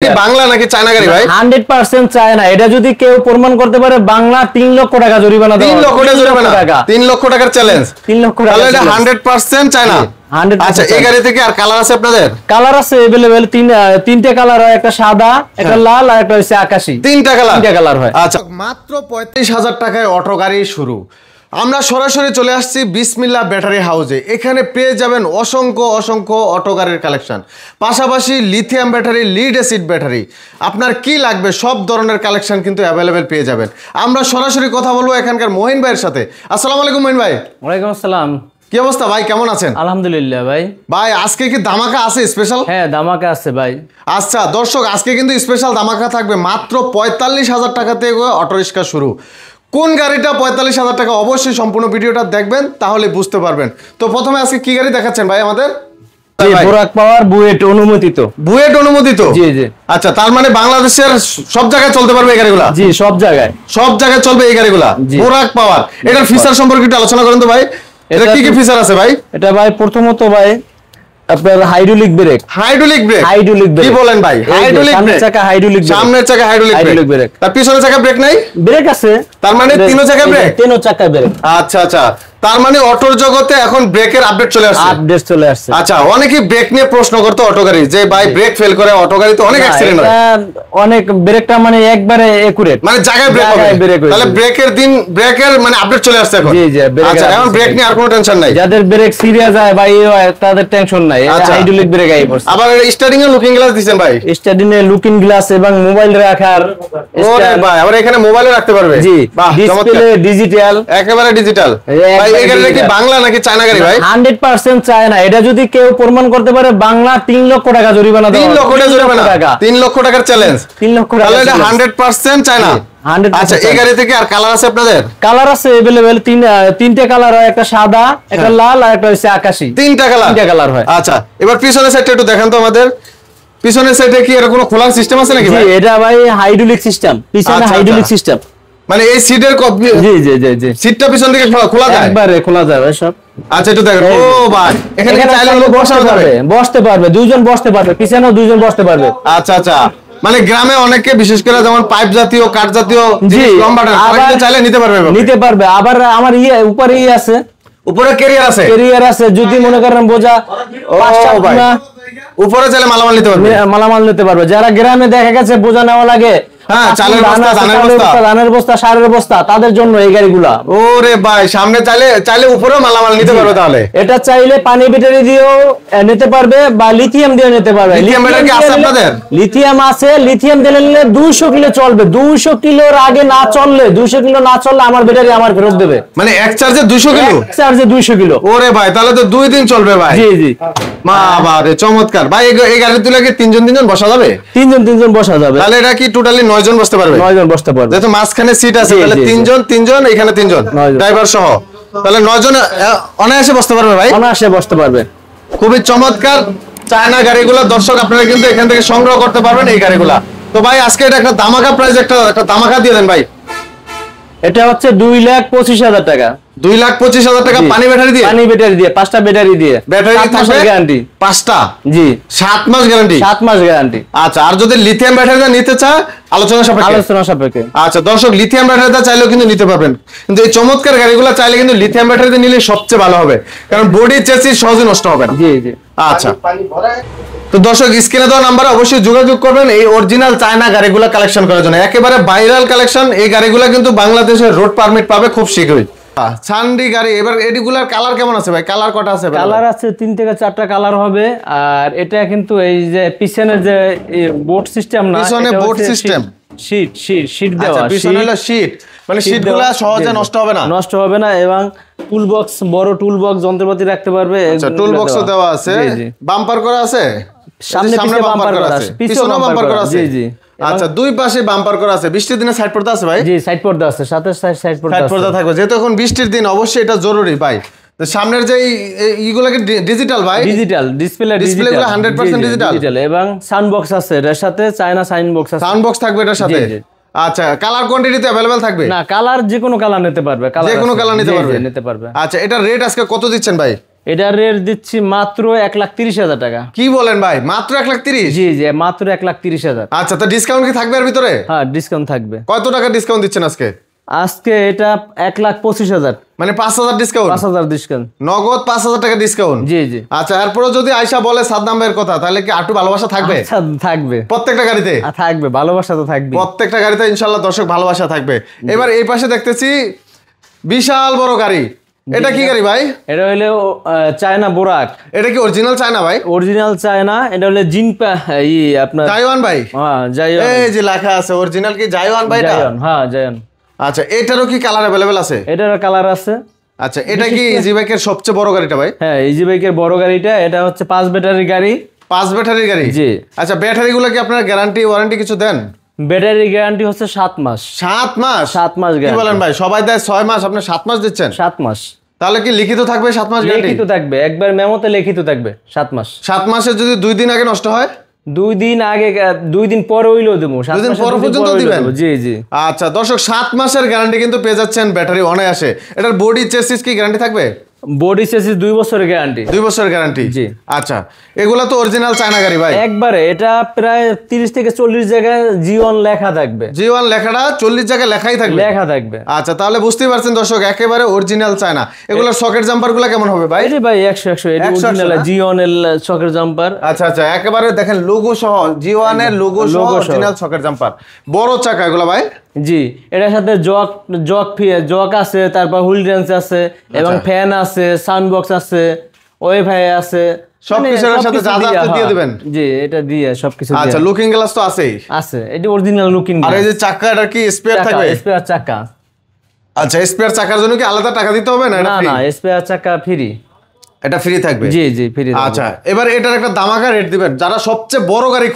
বাংলা নাকি চায়না গাড়ি ভাই? 100% চায়না। এটা যদি কেউ প্রমাণ করতে পারে বাংলা 3 লক্ষ টাকা জরিমানা দেওয়া। 3 লক্ষ টাকা জরিমানা, 3 লক্ষ টাকার চ্যালেঞ্জ। 3 লক্ষ টাকা। তাহলে এটা 100% চায়না। আচ্ছা, এই গাড়িতে কি আর কালার আছে আপনাদের? কালার আছে अवेलेबल, তিনটে কালার হয়, একটা সাদা, একটা লাল আর একটা হচ্ছে আকাশী। তিনটা কালার হয়। আচ্ছা, মাত্র 35,000 টাকায় অটো গাড়ি শুরু। আমরা সরাসরি চলে আসছি বিসমিল্লাহ ব্যাটারি হাউসে। এখানে পেয়ে যাবেন অসংখ্য অটো গাড়ির কালেকশন, পাশাপাশি lithium battery, lead acid battery, আপনার কি লাগবে সব ধরনের কালেকশন কিন্তু অ্যাভেলেবেল পেয়ে যাবেন। আমরা সরাসরি কথা বলবো এখানকার মহিন ভাইয়ের সাথে। আসসালামু আলাইকুম মহিন ভাই। ওয়ালাইকুম আসসালাম। কি অবস্থা ভাই, কেমন আছেন? আলহামদুলিল্লাহ ভাই। ভাই আজকে কি ধামাকা আছে স্পেশাল? হ্যাঁ, ধামাকা আছে ভাই। আচ্ছা দর্শক, আজকে কিন্তু স্পেশাল ধামাকা থাকবে। মাত্র 45,000 টাকা থেকে অটো রিক্সা শুরু। কোন গাড়িটা 45,000 টাকা? অবশ্যই সম্পূর্ণ ভিডিওটা দেখবেন, তাহলে বুঝতে পারবেন। তো প্রথমে আজকে কি গাড়ি দেখাচ্ছেন ভাই আমাদের? বোরাক পাওয়ার বুয়েট অনুমোদিত। বুয়েট অনুমোদিত? জি জি। আচ্ছা, তার মানে বাংলাদেশের সব জায়গায় চলতে পারবে এই গাড়িগুলা? জি, সব জায়গায় চলবে এই গাড়িগুলা। বোরাক পাওয়ার, এটার ফিচার সম্পর্কে একটু আলোচনা করেন তো ভাই। এটা কি কি ফিচার আছে ভাই? এটা ভাই প্রথমত ভাই আপনার হাইড্রোলিক ব্রেক। কি বলেন ভাই? হাইড্রোলিক ব্রেক, সামনের চাকা হাইড্রোলিক ব্রেক। তার পিছনের চাকা ব্রেক নাই? ব্রেক আছে। তার মানে তিনো চাকা ব্রেক? তিনো চাকা ব্রেক। আচ্ছা, তার মানে অটোর জগতে এখন ব্রেকের আপডেট চলে আসছে। আচ্ছা, অনেকেই ব্রেক নিয়ে প্রশ্ন করতে অটো গাড়ি, যে ভাই ব্রেক ফেল করে অটো গাড়িতে অনেক অ্যাক্সিডেন্ট হয়। অনেক ব্রেকটা মানে একবারে একুরেট, মানে জায়গায় ব্রেক হবে। তাহলে ব্রেকের মানে আপডেট চলে আসছে এখন। জি জি। আচ্ছা, এখন ব্রেক নিয়ে আর কোনো টেনশন নাই। যাদের ব্রেক সিরিয়াস হয় ভাই তাদের টেনশন নাই। হাইড্রোলিক ব্রেক আই পড়ছে। আবার স্টার্টিং এ লুকিং গ্লাস দিবেন ভাই? স্টার্টিং এ লুকিং গ্লাস এবং মোবাইল রাখার। ওরে ভাই, আবার এখানে মোবাইলও রাখতে পারবে? জি। ডিসপ্লে ডিজিটাল, একেবারে ডিজিটাল। ভাই এই গাড়িটা কি বাংলা নাকি চায়না গাড়ি ভাই? 100% চায়না। এটা যদি কেউ প্রমাণ করতে পারে বাংলা 3 লক্ষ টাকা জরিমানা দেওয়া। 3 লক্ষ টাকা জরিমানা, 3 লক্ষ টাকার চ্যালেঞ্জ। 3 লক্ষ টাকা। তাহলে এটা 100% চায়না। আচ্ছা, এই গাড়িতে কি আর কালার আছে আপনাদের? কালার আছে अवेलेबल, তিনটে কালার হয়, একটা সাদা, একটা লাল আর একটা হচ্ছে আকাশী। তিনটা কালার হয়। আচ্ছা, এবার পিছনের সাইডটা একটু দেখান তো আমাদের। পিছনের সাইডে কি এর কোনো খোলার সিস্টেম আছে নাকি ভাই? জি, এটা ভাই হাইড্রোলিক সিস্টেম, পিছনে হাইড্রোলিক সিস্টেম। মানে এই সিটের জি সিটটা পিছন থেকে খোলা যায়? একবারে খোলা যায় ভাই সব। আচ্ছা, একটু দেখেন। ও ভাই, এখানে চাইলে বসতে পারবে, দুইজন বসতে পারবে, পিছনেও দুইজন বসতে পারবে। আচ্ছা, মানে গ্রামে অনেকে বিশেষ করে যেমন পাইপ জাতীয়, কাঠ জাতীয় জিনিস লম্বাটা চাইলে নিতে পারবে। আবার আমার উপরে আছে, উপরে ক্যারিয়ার আছে। যদি মনে করেন বোঝা উপরে চাইলে মালামাল নিতে পারবে। যারা গ্রামে দেখা গেছে বোঝা নেওয়া লাগে, চালের বস্তা, ধানের বস্তা, সারের বস্তা, তাদের জন্য এই গাড়িগুলা। ওরে ভাই, সামনে চাইলে উপরে মালামাল নিতে পারবে। তাহলে এটা চাইলে পানি ব্যাটারি দিয়েও নিতে পারবে বা লিথিয়াম দিয়ে নিতে পারবে। লিথিয়াম ব্যাটারি আছে আপনাদের? লিথিয়াম আছে। লিথিয়াম দিলে 200 কিলো চলবে। 200 কিলোর আগে না চললে, 200 কিলো না চললে আমার ব্যাটারি আমার ফেরত দেবে। মানে এক চার্জে 200 কিলো? এক চার্জে 200 কিলো। ওরে ভাই, তাহলে তো 2 দিন চলবে ভাই। জি। বাবারে, চমৎকার ভাই। এই গাড়ির তুলে কি তিনজন বসা যাবে? তিনজন বসা যাবে। তাহলে এটা কি টোটালি 9 জন বসতে পারবে? 9 জন বসতে পারবে। যেহেতু মাঝখানে সিট আছে, তাহলে তিনজন এখানে 3 জন ড্রাইভার সহ, তাহলে 9 জন অনায়াসে বসতে পারবে ভাই। অনায়াসে বসতে পারবে। খুবই চমৎকার চায়না গাড়িগুলো দর্শক আপনারা কিন্তু এখান থেকে সংগ্রহ করতে পারবেন এই গাড়িগুলা। তো ভাই আজকে এটা একটা ধামাকা প্রাইস, একটা ধামাকা দিয়ে দেন ভাই। এটা হচ্ছে 2,25,000 টাকা। 2,25,000 টাকা পানি ব্যাটারি দিয়ে? 5টা ব্যাটারি দিয়ে। ব্যাটারি থাকবে গ্যারান্টি 5টা? জি। 7 মাস গ্যারান্টি? 7 মাস গ্যারান্টি। আচ্ছা, আর যদি লিথিয়াম ব্যাটারি নিতে চায় আলোচনা সাপেক্ষে। আচ্ছা দর্শক, লিথিয়াম ব্যাটারিটা চাইলেও কিন্তু নিতে পারবেন, কিন্তু এই চমৎকার গাড়িগুলো চাইলে কিন্তু লিথিয়াম ব্যাটারিতে নিলে সবচেয়ে ভালো হবে, কারণ বডি চেসিস সহজে নষ্ট হবে না। জি। আচ্ছা, তো দর্শক স্ক্রিনে দেওয়া নাম্বারে অবশ্যই যোগাযোগ করবেন এই অরিজিনাল চায়না গাড়িগুলো কালেকশন করার জন্য। একেবারে ভাইরাল কালেকশন। এই গাড়িগুলো কিন্তু বাংলাদেশের রোড পারমিট পাবে খুব শীঘ্রই। সানডি গাড়ি। এবার এগুলার কালার কেমন আছে ভাই? কালার কটা আছে? কালার আছে 3 থেকে 4টা কালার হবে। আর এটা কিন্তু এই যে পিছনের যে বোর্ড সিস্টেম না, পিছনে বোর্ড সিস্টেম, শীট দেওয়া। পিছনে হলো শীট, মানে শীটগুলো সহজে নষ্ট হবে না এবং টুল বক্স, বড় টুল বক্স যন্ত্রপাতি রাখতে পারবে। আচ্ছা, টুল বক্সও দেওয়া আছে। বাম্পার করা আছে, সামনে বাম্পার করা আছে, পিছনেও বাম্পার করা আছে। জি। আচ্ছা, দুই পাশে বাম্পার করা আছে। বৃষ্টির দিনে সাইড পর্দা আছে ভাই? জি, সাইড পর্দা আছে, সাথে সাইড পর্দা থাকবে, যেহেতু এখন বৃষ্টির দিন অবশ্যই এটা জরুরি ভাই। সামনের যে এইগুলোকে ডিজিটাল ভাই? ডিজিটাল ডিসপ্লেগুলো 100% ডিজিটাল এবং সাউন্ড বক্স আছে এর সাথে। চায়না সাউন্ড বক্স আছে। সাউন্ড বক্স থাকবে এটার সাথে? আচ্ছা, কালার কোয়ান্টিটিতে अवेलेबल থাকবে? না, কালার যে কোনো কালার নিতে পারবে। নিতে পারবে। আচ্ছা, এটা রেট আজকে কত দিচ্ছেন ভাই? এটার রেট দিচ্ছি মাত্র 1,30,000 টাকা। কি বলেন ভাই, মাত্র 1,30,000? জি জি, মাত্র 1,30,000। আচ্ছা, তো ডিসকাউন্ট কি থাকবে এর ভিতরে? হ্যাঁ, ডিসকাউন্ট থাকবে। কত টাকা ডিসকাউন্ট দিচ্ছেন আজকে? আজকে এটা 1,25,000, মানে 5,000 ডিসকাউন্ট? 5,000 ডিসকাউন্ট, নগদ 5,000 টাকা ডিসকাউন্ট। জি জি। আচ্ছা, এরপরে যদি আয়শা বলে সাদ্দাম ভাইয়ের কথা, তাহলে কি একটু ভালোবাসা থাকবে? আচ্ছা, থাকবে, প্রত্যেকটা গাড়িতে থাকবে, ভালোবাসা তো থাকবে প্রত্যেকটা গাড়িতে ইনশাআল্লাহ দর্শক ভালোবাসা থাকবে। এবার এই পাশে দেখতেছি বিশাল বড় গাড়ি, এটা কি গাড়ি ভাই? এটা হলো চায়না বোরাক। এটা কি অরিজিনাল চায়না ভাই? Original China. এটা হলো জিনপা আপনার জাইওয়ান ভাই। হ্যাঁ, জাইওয়ান। এই যে লেখা আছে অরিজিনাল কি জাইওয়ান ভাই? জাইওয়ান, হ্যাঁ জাইওয়ান। আচ্ছা, এটারও কি কালার अवेलेबल আছে? এটার কালার আছে। আচ্ছা, এটা কি ইজি বাইকের সবচেয়ে বড় গাড়িটা ভাই? হ্যাঁ, ইজি বাইকের বড় গাড়িটা। এটা হচ্ছে 5 ব্যাটারি গাড়ি। 5 ব্যাটারির গাড়ি? জি। আচ্ছা, ব্যাটারিগুলো কি আপনারা গ্যারান্টি ওয়ারেন্টি কিছু দেন? ব্যাটারি গ্যারান্টি হচ্ছে 7 মাস। 7 মাস? 7 মাস কি গ্যারান্টি। বলেন ভাই, সবাই দেয় 6 মাস, আপনি 7 মাস দিচ্ছেন? 7 মাস। তাহলে কি লিখিত থাকবে 7 মাস গ্যারান্টি? লিখিত থাকবে, একবার মেমোতে লিখিত থাকবে 7 মাস। 7 মাসে যদি 2 দিন আগে নষ্ট হয়? 2 দিন আগে, 2 দিন পরে হইলেও দেবো। 2 দিন পর পর্যন্ত দিবেন? জি জি। আচ্ছা দর্শক, 7 মাসের গ্যারান্টি কিন্তু পেয়ে যাচ্ছেন ব্যাটারি অনায়াসে। এটার বডি চেসিস কি গ্যারান্টি থাকবে? বডি চেসিস 2 বছরের গ্যারান্টি। 2 বছরের গ্যারান্টি? জি। আচ্ছা, এগুলা তো অরিজিনাল চায়না গাড়ি ভাই? একবারে এটা প্রায় 30 থেকে 40 জায়গায় জিওন লেখা থাকবে। জিওয়ান লেখাটা 40 জায়গায় লেখাই থাকবে? লেখা থাকবে। আচ্ছা, তাহলে বুঝতেই পারছেন দর্শক, একেবারে অরিজিনাল চায়না। এগুলোর সকেট জাম্পার গুলা কেমন হবে ভাই? এটা ভাই 100 এটা 100 অরিজিনাল জিওনের চকের জাম্পার। আচ্ছা আচ্ছা, একেবারে দেখেন লোগো সহ, জিওয়ানের লোগো সহ অরিজিনাল সকেট জাম্পার। বড় চাকা এগুলা ভাই? জি, এটার সাথে জক আছে, তারপর হুইল রেঞ্চ আছে, এবং ফ্যান আছে, সাউন্ড বক্স আছে, ওয়াইফাই আছে, সবকিছুর সাথে যা যা আপনি দিয়ে দিবেন? জি, এটা দিয়ে সবকিছু। আচ্ছা, লুকিং গ্লাস তো আছেই? আছে, এটা অরিজিনাল লুকিং। আর এই যে চাকা, এটা কি স্পেয়ার থাকবে? স্পেয়ার চাকা। আচ্ছা, স্পেয়ার চাকার জন্য কি আলাদা টাকা দিতে হবে না? না না, স্পেয়ার চাকা ফ্রি। এটা ফ্রি থাকবে? জি জি, ফ্রি। আচ্ছা, এবার এটার একটা দামাকা রেট দিবেন। যারা সবচেয়ে বড় গাড়ি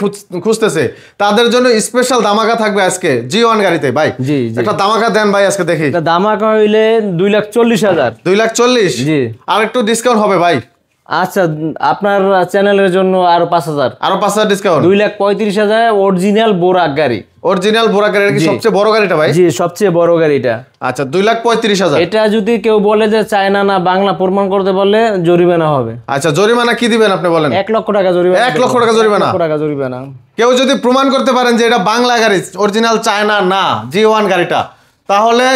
খুঁজতেছে তাদের জন্য স্পেশাল দামাকা থাকবে আজকে জিওয়ান গাড়িতে ভাই। জি জি। একটা দামাকা দেন ভাই আজকে দেখি। এটা দামাকা হইলে 2,40,000। 2,40,000? জি। আর একটু ডিসকাউন্ট হবে ভাই? আচ্ছা, আপনার চ্যানেলের জন্য আরো 5,000। আরো 5,000 ডিসকাউন্ট? 2,35,000 অরিজিনাল বোরাক গাড়ি। অরিজিনাল বোরাক গাড়ি কি সবচেয়ে বড় গাড়িটা ভাই? জি, সবচেয়ে বড় গাড়িটা। আচ্ছা, 2,35,000। এটা যদি কেউ বলে যে চায়না না বাংলা প্রমাণ করতে বললে জরিমানা হবে। আচ্ছা, জরিমানা কি দিবেন আপনি বলেন? 1 লক্ষ টাকা জরিমানা। 1 লক্ষ টাকা জরিমানা? 1 লক্ষ টাকা জরিমানা। কেউ যদি প্রমাণ করতে পারেন যে এটা বাংলা গাড়ি, অরিজিনাল চায়না না, জিওয়ান গাড়িটা, তাহলে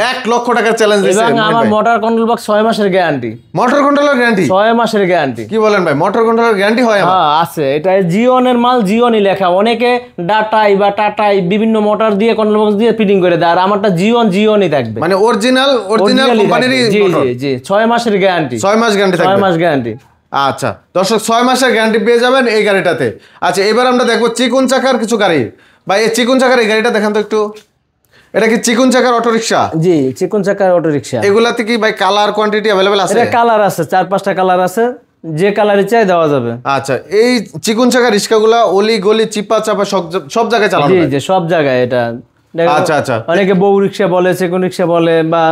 1 লক্ষ টাকার চ্যালেঞ্জ দিচ্ছেন। এবং আমার মোটর কন্ট্রোল বক্স 6 মাসের গ্যারান্টি। মোটর কন্ট্রোলের গ্যারান্টি? 6 মাসের গ্যারান্টি। কি বলেন ভাই, মোটর কন্ট্রোলের গ্যারান্টি হয়? হ্যাঁ আছে, এটা জিওনের মাল, জিওনই লেখা। অনেকে ডাটাই বা টাটাই বিভিন্ন মোটর দিয়ে কন্ট্রোল বক্স দিয়ে ফিটিং করে দেয়, আর আমারটা জিওনই থাকবে। মানে অরিজিনাল কোম্পানিরই জি মোটর? জি জি, 6 মাসের গ্যারান্টি। 6 মাস গ্যারান্টি থাকবে? 6 মাস গ্যারান্টি। আচ্ছা দর্শক, 6 মাসের গ্যারান্টি পেয়ে যাবেন এই গাড়িটাতে। আচ্ছা, এবার আমরা দেখবো চিকুন চাকার কিছু গাড়ি। ভাই, এই চিকুন চাকার এই গাড়িটা দেখান তো একটু। এটা কি চিকুন চাকার অটো রিকশা? জি, চিকুন চাকার অটো রিকশা। এগুলাতে কি ভাই কালার কোয়ান্টিটি अवेलेबल আছে? এটা কালার আছে, 4-5টা কালার আছে, যে কালারই চাই দেওয়া যাবে। আচ্ছা, এই চিকুন চাকার রিকশাগুলা অলি গলি চিপা চাপা সব জায়গায় চালানো জি যায়? জি, সব জায়গায় এটা। আচ্ছা আচ্ছা। অনেকে বউ রিকশা বলে, চিকুন রিকশা বলে, বা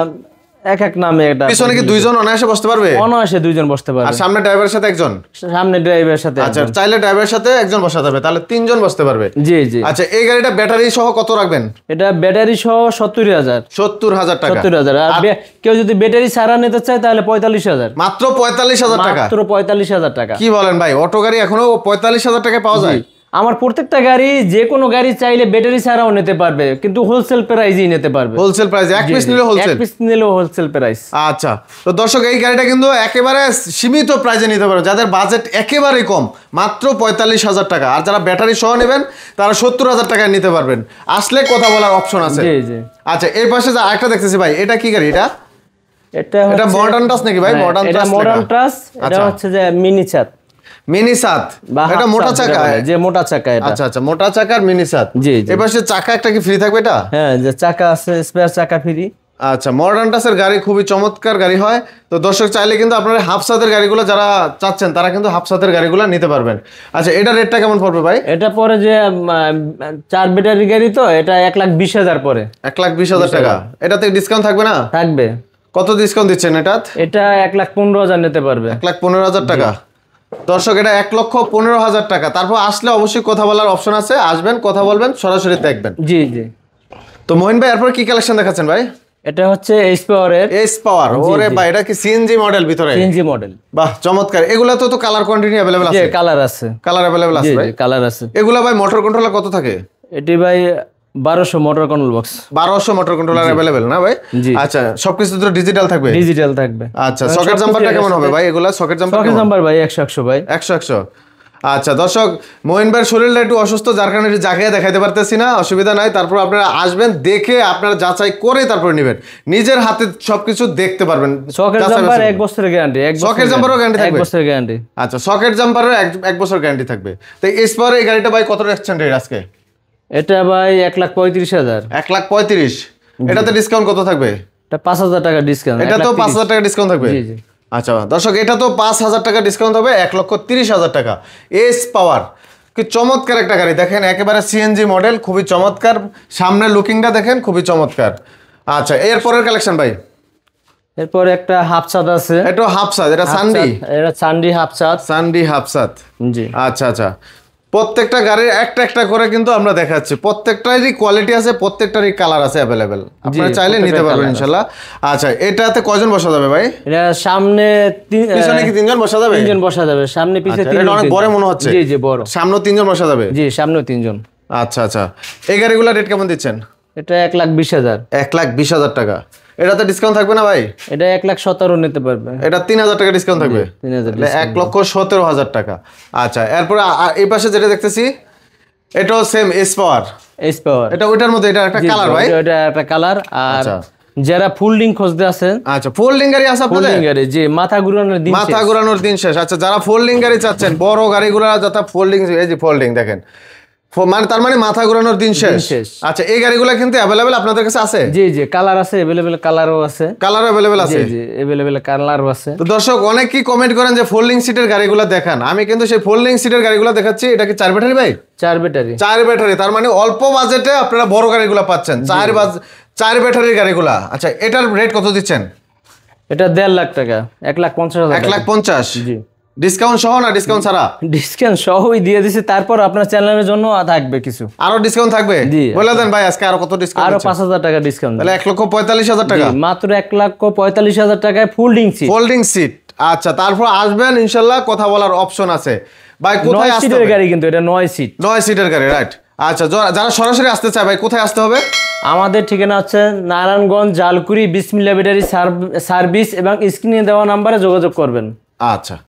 এক এক নামে। এটা পিছনে কি 2 জন অনায়াসে বসতে পারবে? অনায়াসে 2 জন বসতে আর পারবে। সামনে ড্রাইভারের সাথে একজন? সামনে ড্রাইভারের সাথে আচ্ছা, একজন। চাইলে ড্রাইভারের সাথে একজন বসাতে হবে, তাহলে 3 জন বসতে পারবে? জি জি। আচ্ছা, এই গাড়িটা ব্যাটারি সহ কত রাখবেন? এটা ব্যাটারি সহ 70,000। 70,000 টাকা? 70,000। আর কেউ যদি ব্যাটারি ছাড়া নিতে চায় তাহলে 45,000। মাত্র 45,000 টাকা? মাত্র 45,000 টাকা। কি বলেন ভাই, অটো গাড়ি এখনো 45,000 টাকায় পাওয়া যায়? আমার প্রত্যেকটা গাড়ি, যে কোনো গাড়ি চাইলে ব্যাটারি ছাড়াও নিতে পারবে, কিন্তু হোলসেল প্রাইসেই নিতে পারবে। Wholesale price? এক পিস নিলে হোলসেল? এক পিস নিলেও হোলসেল প্রাইস। আচ্ছা, তো দর্শক, এই গাড়িটা কিন্তু একেবারে সীমিত প্রাইসে নিতে পারবে যাদের বাজেট একেবারেই কম, মাত্র 45,000 টাকা। আর যারা ব্যাটারি সহ নেবেন তারা 70,000 টাকায় নিতে পারবেন। আসলে কথা বলার অপশন আছে। জি জি। আচ্ছা, এই পাশে যা আরেকটা দেখতেছি ভাই, এটা কি গাড়ি? এটা মডার্ন টাচ নাকি ভাই? Modern touch? এটা মডার্ন টাচ। এটা হচ্ছে যে মিনি চাত। মিনি সাত? এটা মোটা চাকা? যে মোটা চাকা এটা। আচ্ছা আচ্ছা, মোটা চাকার মিনি সাত। জি জি। এবার সে চাকা একটা কি ফ্রি থাকবে এটা? হ্যাঁ, যে চাকা আছে, স্পেয়ার চাকা ফ্রি। আচ্ছা, মডার্ন টাচের গাড়ি খুবই চমৎকার গাড়ি হয়। তো দর্শক, চাইলে কিন্তু আপনারা হাফ সাতের গাড়িগুলো যারা চাচ্ছেন তারা কিন্তু হাফ সাতের গাড়িগুলো নিতে পারবেন। আচ্ছা, এটা রেটটা কেমন পড়বে ভাই? এটা পরে যে 4 ব্যাটারি গাড়ি, তো এটা 1,20,000 পরে। 1,20,000 টাকা? এটাতে ডিসকাউন্ট থাকবে না? থাকবে। কত ডিসকাউন্ট দিচ্ছেন এটা? এটা 1,15,000 নিতে পারবে। 1,15,000 টাকা? দর্শক, এটা 1,15,000 টাকা। তারপর আসলে অবশ্যই কথা বলার অপশন আছে, আসবেন, কথা বলবেন, সরাসরি দেখবেন। জি জি। তো মহিন ভাই, এরপর কি কালেকশন দেখাচ্ছেন ভাই? এটা হচ্ছে এইচ পাওয়ার এর এস পাওয়ার। ওরে ভাই, এটা কি সিএনজি মডেল ভিতরে? CNG model. বাহ চমৎকার। এগুলা তো কালার কোয়ান্টিটি अवेलेबल জি আছে? কালার আছে, কালার अवेलेबल আছে ভাই? কালার আছে। এগুলা ভাই মোটর কন্ট্রোলার কত থাকে? এটি ভাই 1200 motor control box. 1200 motor controller available না ভাই? আচ্ছা, সবকিছু তো ডিজিটাল থাকবে? ডিজিটাল থাকবে। আচ্ছা, সকেট জাম্পারটা কেমন হবে ভাই? এগুলা সকেট জাম্পার ভাই 100 ভাই। 100। আচ্ছা দর্শক, মঈন ভাইয়ের শরীরটা একটু অসুস্থ, যার কারণে জায়গায় দেখাইতে পারতেছি না, অসুবিধা নাই। তারপর আপনারা আসবেন, দেখে আপনারা যাচাই করে তারপর নেবেন, নিজের হাতে সবকিছু দেখতে পারবেন। সকেট জাম্পার 1 বছরের গ্যারান্টি। সকেট জাম্পারও গ্যারান্টি থাকবে? 1 বছরের গ্যারান্টি। আচ্ছা, সকেট জাম্পারও 1 বছর গ্যারান্টি থাকবে। তো এস পাওয়ার এই গাড়িটা ভাই কত রাখছেন রেট আজকে? এটা ভাই 1,35,000। 1,35,000। এটাতে ডিসকাউন্ট কত থাকবে? এটা 5,000 টাকা ডিসকাউন্ট। এটা তো 5,000 টাকা ডিসকাউন্ট থাকবে? জি জি। আচ্ছা দর্শক, এটা তো 5,000 টাকা ডিসকাউন্ট হবে, 1,30,000 টাকা। এস পাওয়ার, কি চমৎকার একটা গাড়ি দেখেন, একেবারে সিএনজি মডেল, খুবই চমৎকার। সামনের লুকিংটা দেখেন, খুবই চমৎকার। আচ্ছা, এরপরের কালেকশন ভাই? এরপর একটা হাফসাত আছে। এটা হাফসাত, এটা সানডি? এটা সানডি হাফসাত। সানডি হাফসাত, জি। আচ্ছা। প্রত্যেকটা গাড়ির একটা করে কিন্তু আমরা দেখাচ্ছি, প্রত্যেকটারই কোয়ালিটি আছে, প্রত্যেকটারই কালার আছে अवेलेबल, আপনারা চাইলে নিতে পারবেন ইনশাআল্লাহ। আচ্ছা, এটাতে কয়জন বসা যাবে ভাই? এটা সামনে পিছনে কি 3 জন বসা যাবে? 3 জন বসা যাবে, সামনে পিছে 3 জন। এটা অনেক বড় মনে হচ্ছে। জি জি বড়। সামনে 3 জন বসা যাবে? জি, সামনেও 3 জন। আচ্ছা। এই গাড়িগুলোর রেট কেমন দিচ্ছেন? এটা 1,20,000। 1,20,000 টাকা। এটাতে ডিসকাউন্ট থাকবে না ভাই? এটা 1,17,000 নিতে পারবে। এটা 3,000 টাকা ডিসকাউন্ট থাকবে? 3,000 1,17,000 টাকা। আচ্ছা, এরপর এই পাশে যেটা দেখতেছি, এটাও same S power. H power. এটা ওইটার মধ্যে, এটা একটা কালার ভাই? এটা একটা কালার। আর আচ্ছা। যারা ফোল্ডিং খুঁজতে আছেন, আচ্ছা, ফোল্ডিং গাড়ি আছে আপনাদের? ফোল্ডিং গাড়ি, জি, মাথা ঘুরানোর দিন শেষ। মাথা ঘোরানোর দিন শেষ। আচ্ছা, যারা ফোল্ডিং গাড়ি চাচ্ছেন, বড় গাড়িগুলো যাতে ফোল্ডিং, এই যে ফোল্ডিং দেখেন, মানে তার মানে মাথা ঘোরানোর দিন শেষ। আচ্ছা, এই গাড়িগুলো কিন্তু अवेलेबल আপনাদের কাছে আছে? জি জি, কালার আছে, अवेलेबल কালারও আছে। কালার अवेलेबल আছে? জি জি, अवेलेबल কালারও আছে। তো দর্শক, অনেকেই কমেন্ট করেন যে ফোল্ডিং সিটের গাড়িগুলো দেখান, আমি কিন্তু সেই ফোল্ডিং সিটের গাড়িগুলো দেখাচ্ছি। এটা কি 4 ব্যাটারি ভাই? 4 ব্যাটারি। 4 ব্যাটারি, তার মানে অল্প বাজেটে আপনারা বড় গাড়িগুলো পাচ্ছেন, 4 ব্যাটারির গাড়িগুলা। আচ্ছা, এটার রেট কত দিচ্ছেন? এটা 1.5 লাখ টাকা। 1,50,000। 1,50,000? জি। ডিসকাউন্ট সহ না ডিসকাউন্ট ছাড়া? ডিসকাউন্ট সহই দিয়ে দিছি। তারপর আপনার চ্যানেলের জন্য থাকবে কিছু, আরো ডিসকাউন্ট থাকবে? জি। বলে দেন ভাই, আজকে আরো কত ডিসকাউন্ট? আরো 5,000 টাকা ডিসকাউন্ট। তাহলে 1,45,000 টাকা মাত্র 1,45,000 টাকায় ফোল্ডিং সিট। Folding seat. আচ্ছা, তারপর আসবেন ইনশাআল্লাহ, কথা বলার অপশন আছে। ভাই কোথায় 9 আসতে সিটের হবে? গাড়ি, কিন্তু এটা 9 সিট। 9 সিটের গাড়ি, রাইট। আচ্ছা, যারা সরাসরি আসতে চায় ভাই, কোথায় আসতে হবে? আমাদের ঠিকানা হচ্ছে নারায়ণগঞ্জ জালকুড়ি বিসমিল্লাহ ব্যাটারি সার্ভিস, এবং স্ক্রিনে দেওয়া নাম্বারে যোগাযোগ করবেন। আচ্ছা।